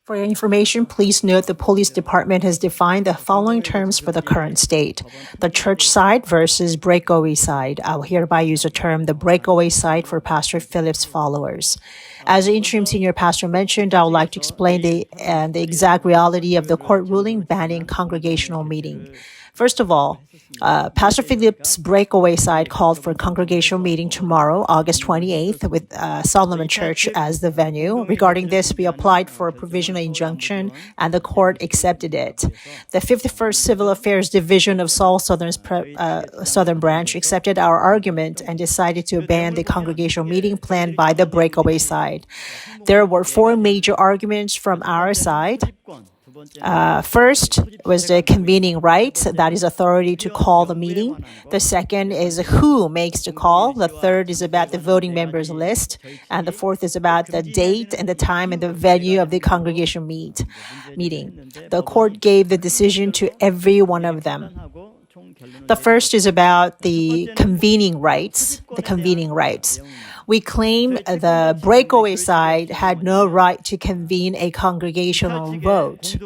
For your information, please note the police department has defined the following terms for the current state. The church side versus breakaway side. I will hereby use the term the breakaway side for Pastor Philip's followers. As the interim senior pastor mentioned, I would like to explain the exact reality of the court ruling banning congregational meeting. First of all, Pastor Philip's breakaway side called for a congregational meeting tomorrow, August 28th, with Solomon Church as the venue. Regarding this, we applied for a provisional injunction, and the court accepted it. The 51st Civil Affairs Division of Seoul Southern Branch accepted our argument and decided to ban the congregational meeting planned by the breakaway side. There were four major arguments from our side. First was the convening rights, that is authority to call the meeting. The second is who makes the call. The third is about the voting members list. And the fourth is about the date and the time and the venue of the congregation meeting. The court gave the decision to every one of them. The first is about the convening rights. We claim the breakaway side had no right to convene a congregational vote.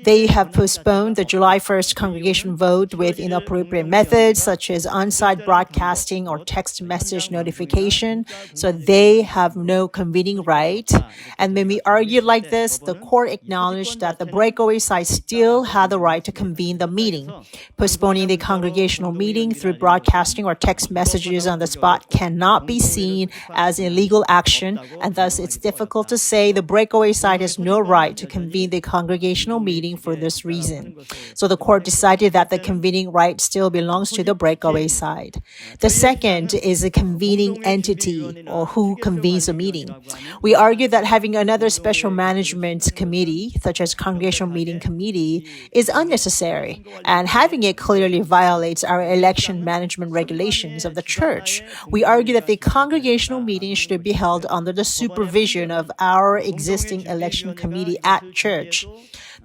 They have postponed the July 1st congregation vote with inappropriate methods such as on-site broadcasting or text message notification, so they have no convening right. And when we argued like this, the court acknowledged that the breakaway side still had the right to convene the meeting. Postponing the congregational meeting through broadcasting or text messages on the spot cannot be seen as illegal action, and thus it's difficult to say the breakaway side has no right to convene the congregational meeting for this reason. So the court decided that the convening right still belongs to the breakaway side. The second is a convening entity, or who convenes a meeting. We argue that having another special management committee, such as congregational meeting committee, is unnecessary, and having it clearly violates our election management regulations of the church. We argue that the congregational meeting should be held under the supervision of our existing election committee at church.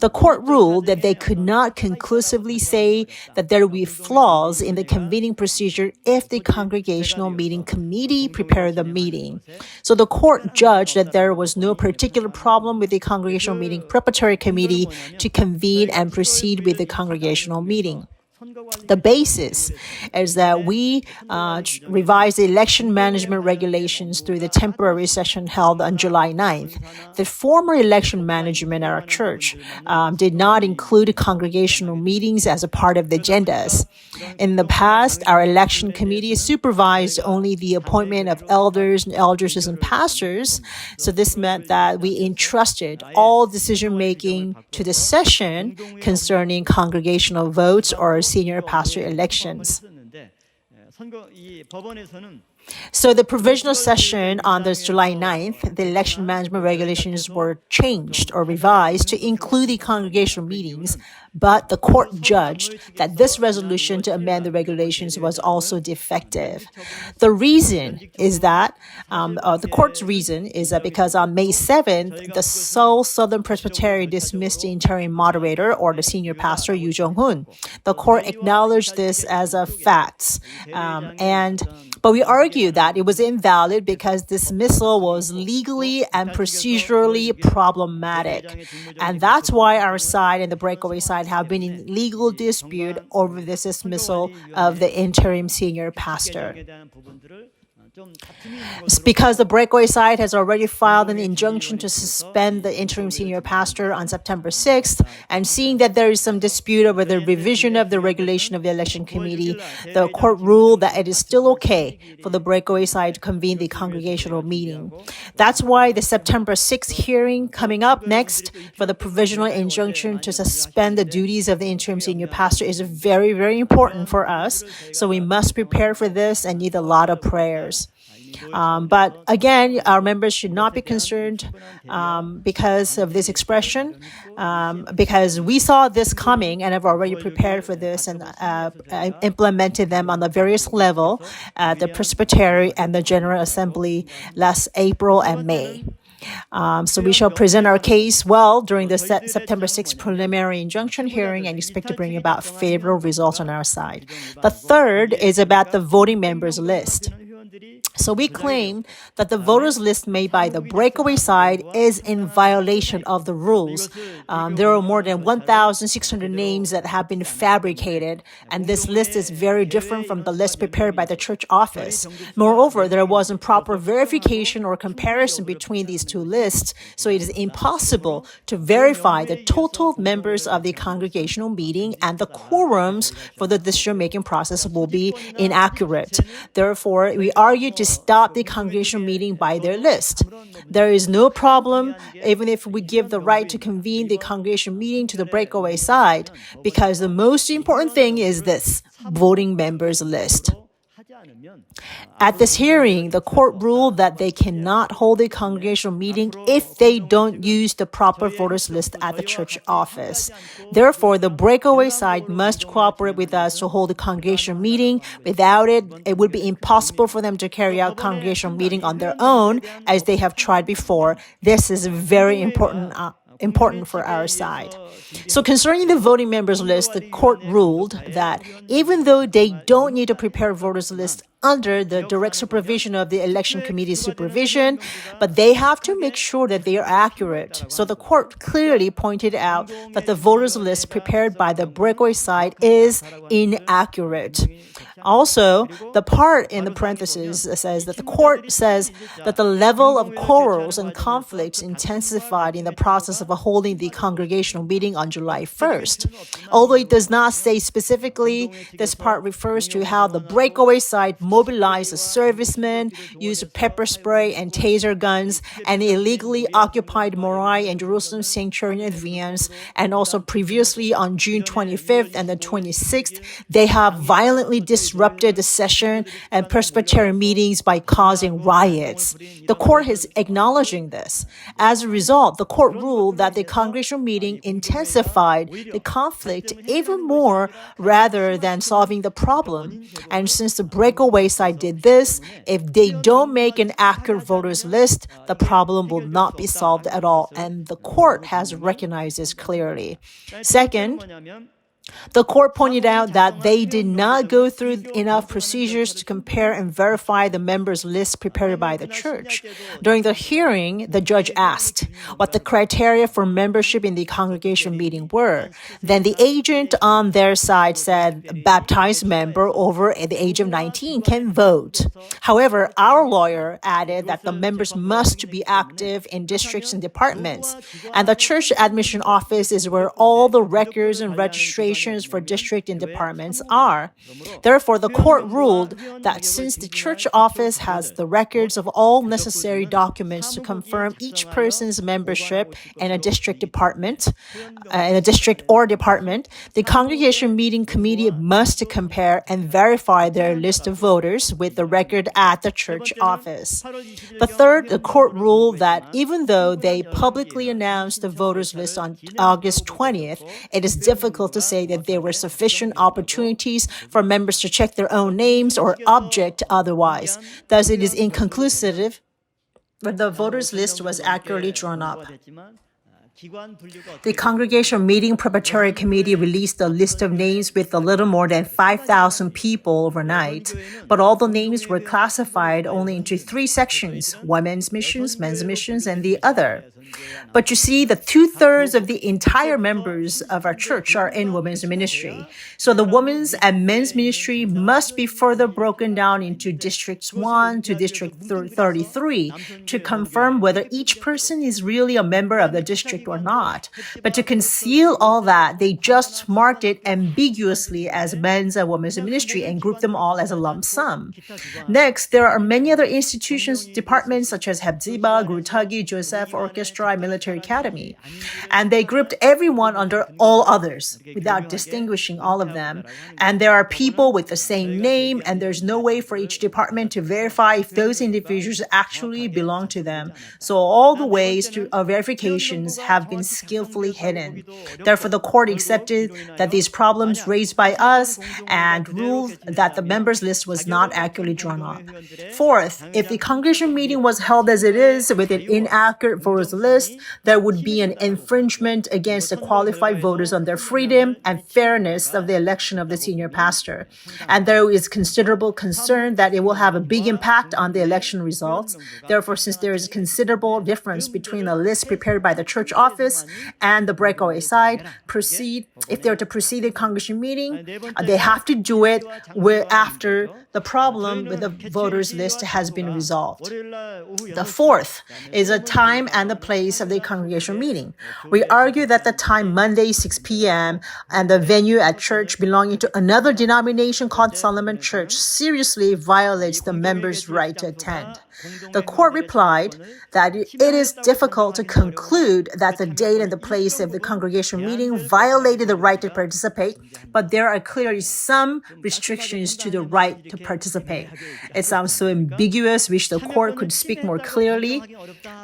The court ruled that they could not conclusively say that there would be flaws in the convening procedure if the congregational meeting committee prepared the meeting. So the court judged that there was no particular problem with the congregational meeting preparatory committee to convene and proceed with the congregational meeting. The basis is that we revised the election management regulations through the temporary session held on July 9th. The former election management at our church did not include congregational meetings as a part of the agendas. In the past, our election committee supervised only the appointment of elders and eldresses and pastors. So this meant that we entrusted all decision-making to the session concerning congregational votes or senior pastor elections. So the provisional session on this July 9th, the election management regulations were changed or revised to include the congregational meetings, but the court judged that this resolution to amend the regulations was also defective. The reason is that, the court's reason is that because on May 7th, the Seoul Southern Presbytery dismissed the interim moderator or the senior pastor, Yoo Jong-hoon. The court acknowledged this as a fact, but we argue that it was invalid because dismissal was legally and procedurally problematic. And that's why our side and the breakaway side have been in legal dispute over this dismissal of the interim senior pastor. Because the breakaway side has already filed an injunction to suspend the interim senior pastor on September 6th, and seeing that there is some dispute over the revision of the regulation of the election committee, the court ruled that it is still okay for the breakaway side to convene the congregational meeting. That's why the September 6th hearing coming up next for the provisional injunction to suspend the duties of the interim senior pastor is very, very important for us. So we must prepare for this and need a lot of prayers. But again, our members should not be concerned because of this expression, because we saw this coming and have already prepared for this and implemented them on the various level at the Presbytery and the General Assembly last April and May. So we shall present our case well during the September 6th preliminary injunction hearing and expect to bring about favorable results on our side. The third is about the voting members list. So we claim that the voters list made by the breakaway side is in violation of the rules. There are more than 1,600 names that have been fabricated, and this list is very different from the list prepared by the church office. Moreover, there wasn't proper verification or comparison between these two lists, so it is impossible to verify the total members of the congregational meeting, and the quorums for the decision-making process will be inaccurate. Therefore, we argue to stop the congregational meeting by their list. There is no problem even if we give the right to convene the congregational meeting to the breakaway side, because the most important thing is this: voting members list. At this hearing, the court ruled that they cannot hold a congregational meeting if they don't use the proper voters list at the church office. Therefore, the breakaway side must cooperate with us to hold a congregational meeting. Without it, it would be impossible for them to carry out congregational meeting on their own, as they have tried before. This is very important for our side. So concerning the voting members list, the court ruled that even though they don't need to prepare a voters list under the direct supervision of the election committee's supervision, but they have to make sure that they are accurate. So the court clearly pointed out that the voters list prepared by the breakaway side is inaccurate. Also, the part in the parentheses says that the court says that the level of quarrels and conflicts intensified in the process of holding the congregational meeting on July 1st. Although it does not say specifically, this part refers to how the breakaway side mobilized servicemen, used pepper spray and taser guns, and illegally occupied Moriah and Jerusalem sanctuary in advance. And also previously on June 25th and the 26th, they have violently disrupted the session and Presbyterian meetings by causing riots. The court is acknowledging this. As a result, the court ruled that the congregational meeting intensified the conflict even more rather than solving the problem. And since the breakaway side did this, if they don't make an accurate voters list, the problem will not be solved at all. And the court has recognized this clearly. Second, the court pointed out that they did not go through enough procedures to compare and verify the members' list prepared by the church. During the hearing, the judge asked what the criteria for membership in the congregation meeting were. Then the agent on their side said a baptized member over the age of 19 can vote. However, our lawyer added that the members must be active in districts and departments, and the church admission office is where all the records and registrations for district and departments are. Therefore, the court ruled that since the church office has the records of all necessary documents to confirm each person's membership in a district department, the congregation meeting committee must compare and verify their list of voters with the record at the church office. The third, the court ruled that even though they publicly announced the voters list on August 20th, it is difficult to say that there were sufficient opportunities for members to check their own names or object otherwise. Thus, it is inconclusive when the voters list was accurately drawn up. The Congregation Meeting Preparatory Committee released a list of names with a little more than 5,000 people overnight, but all the names were classified only into 3 sections: women's missions, men's missions, and the other. But you see, the 2/3 of the entire members of our church are in women's ministry. So the women's and men's ministry must be further broken down into districts 1 to district 33 to confirm whether each person is really a member of the district or not. But to conceal all that, they just marked it ambiguously as men's and women's ministry and grouped them all as a lump sum. Next, there are many other institutions, departments such as Hepzibah, Grutagi, Joseph Orchestra, Military Academy. And they grouped everyone under all others without distinguishing all of them. And there are people with the same name, and there's no way for each department to verify if those individuals actually belong to them. So all the ways of verifications have been skillfully hidden. Therefore, the court accepted that these problems raised by us and ruled that the members list was not accurately drawn up. Fourth, if the congregation meeting was held as it is with an inaccurate voters list, there would be an infringement against the qualified voters on their freedom and fairness of the election of the senior pastor. And there is considerable concern that it will have a big impact on the election results. Therefore, since there is considerable difference between a list prepared by the church office and the breakaway side, if they're to proceed the congregation meeting, they have to do it after the problem with the voters list has been resolved. The fourth is a time and the place of the congregation meeting. We argue that the time Monday 6 p.m. and the venue at church belonging to another denomination called Solomon Church seriously violates the members' right to attend. The court replied that it is difficult to conclude that the date and the place of the congregation meeting violated the right to participate, but there are clearly some restrictions to the right to participate. It sounds so ambiguous, wish the court could speak more clearly.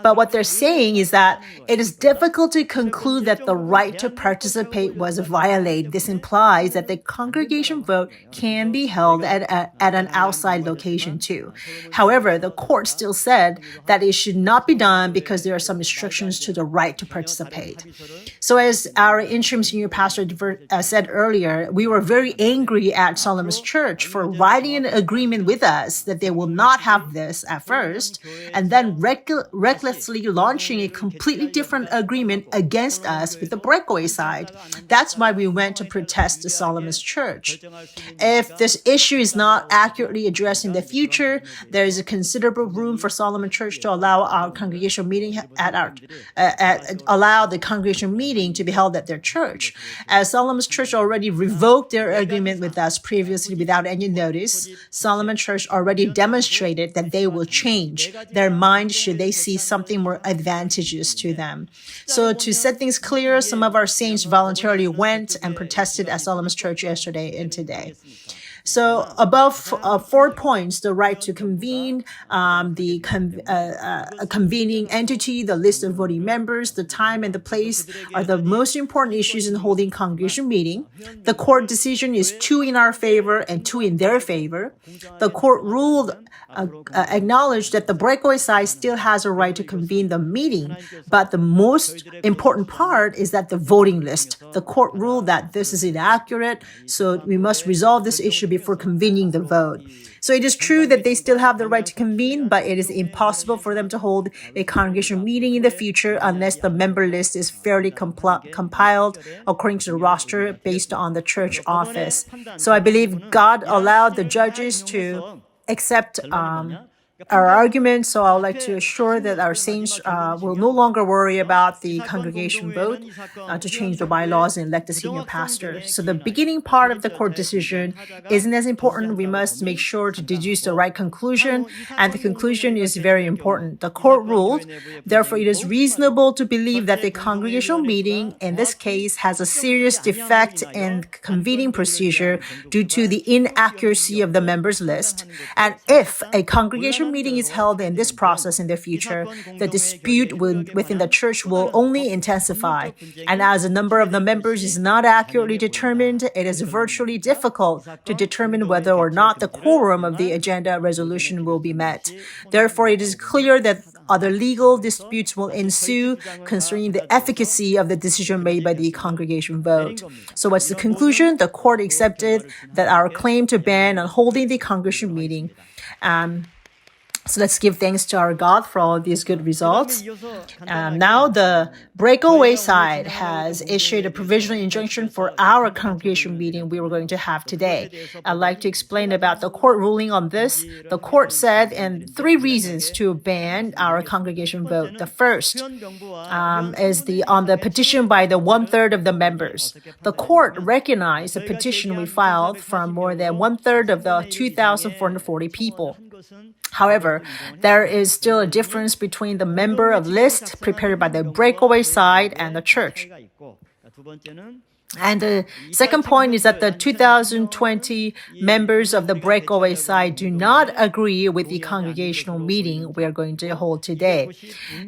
But what they're saying is that it is difficult to conclude that the right to participate was violated. This implies that the congregation vote can be held at an outside location too. However, the court still said that it should not be done because there are some restrictions to the right to participate. So as our interim senior pastor said earlier, we were very angry at Solomon's Church for writing an agreement with us that they will not have this at first, and then recklessly launching a completely different agreement against us with the breakaway side. That's why we went to protest the Solomon's Church. If this issue is not accurately addressed in the future, there is a considerable room for Solomon Church to allow our congregational meeting allow the congregational meeting to be held at their church. As Solomon's Church already revoked their agreement with us previously without any notice, Solomon Church already demonstrated that they will change their mind should they see something more advantageous to them. So to set things clear, some of our saints voluntarily went and protested at Solomon's Church yesterday and today. So above 4 points, the right to convene, the convening entity, the list of voting members, the time and the place are the most important issues in holding congregation meeting. The court decision is 2 in our favor and 2 in their favor. The court ruled acknowledged that the breakaway side still has a right to convene the meeting, but the most important part is that the voting list. The court ruled that this is inaccurate, so we must resolve this issue before convening the vote. So it is true that they still have the right to convene, but it is impossible for them to hold a congregation meeting in the future unless the member list is fairly compiled according to the roster based on the church office. So I believe God allowed the judges to accept our argument, so I would like to assure that our saints will no longer worry about the congregation vote to change the bylaws and elect a senior pastor. So the beginning part of the court decision isn't as important. We must make sure to deduce the right conclusion, and the conclusion is very important. The court ruled, therefore it is reasonable to believe that the congregational meeting in this case has a serious defect in convening procedure due to the inaccuracy of the members list. And if a congregation meeting is held in this process in the future, the dispute within the church will only intensify. And as the number of the members is not accurately determined, it is virtually difficult to determine whether or not the quorum of the agenda resolution will be met. Therefore, it is clear that other legal disputes will ensue concerning the efficacy of the decision made by the congregation vote. So what's the conclusion? The court accepted that our claim to ban on holding the congregation meeting. So let's give thanks to our God for all of these good results. Now the breakaway side has issued a provisional injunction for our congregation meeting we were going to have today. I'd like to explain about the court ruling on this. The court said in 3 reasons to ban our congregation vote. The first is on the petition by the 1/3 of the members. The court recognized the petition we filed from more than 1/3 of the 2,440 people. However, there is still a difference between the member of list prepared by the breakaway side and the church. And the second point is that the 2020 members of the breakaway side do not agree with the congregational meeting we are going to hold today.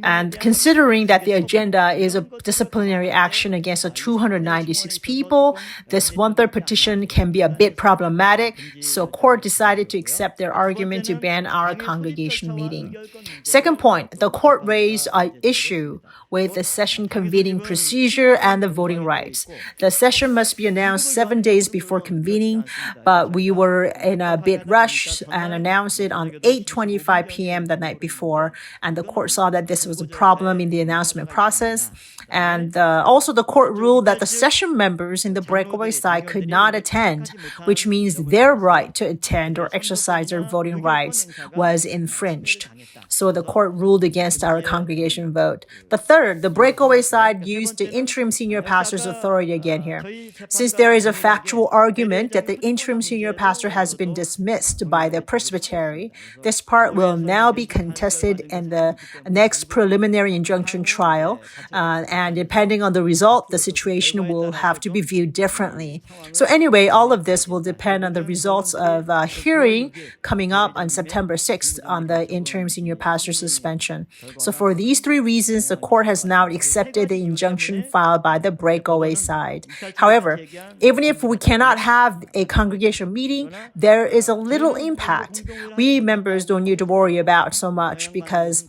And considering that the agenda is a disciplinary action against 296 people, this one-third petition can be a bit problematic, so court decided to accept their argument to ban our congregation meeting. Second point, the court raised an issue with the session convening procedure and the voting rights. The session must be announced 7 days before convening, but we were in a bit rush and announced it on 8:25 p.m. the night before, and the court saw that this was a problem in the announcement process. And also the court ruled that the session members in the breakaway side could not attend, which means their right to attend or exercise their voting rights was infringed. So the court ruled against our congregation vote. The third, the breakaway side used the interim senior pastor's authority again here. Since there is a factual argument that the interim senior pastor has been dismissed by the presbytery, this part will now be contested in the next preliminary injunction trial. And depending on the result, the situation will have to be viewed differently. So anyway, all of this will depend on the results of a hearing coming up on September 6th on the interim senior pastor suspension. So for these three reasons, the court has now accepted the injunction filed by the breakaway side. However, even if we cannot have a congregation meeting, there is a little impact. We members don't need to worry about so much because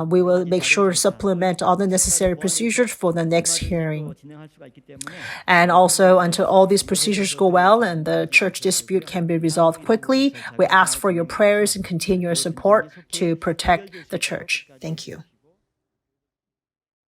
we will make sure to supplement all the necessary procedures for the next hearing. And also, until all these procedures go well and the church dispute can be resolved quickly, we ask for your prayers and continuous support to protect the church. Thank you.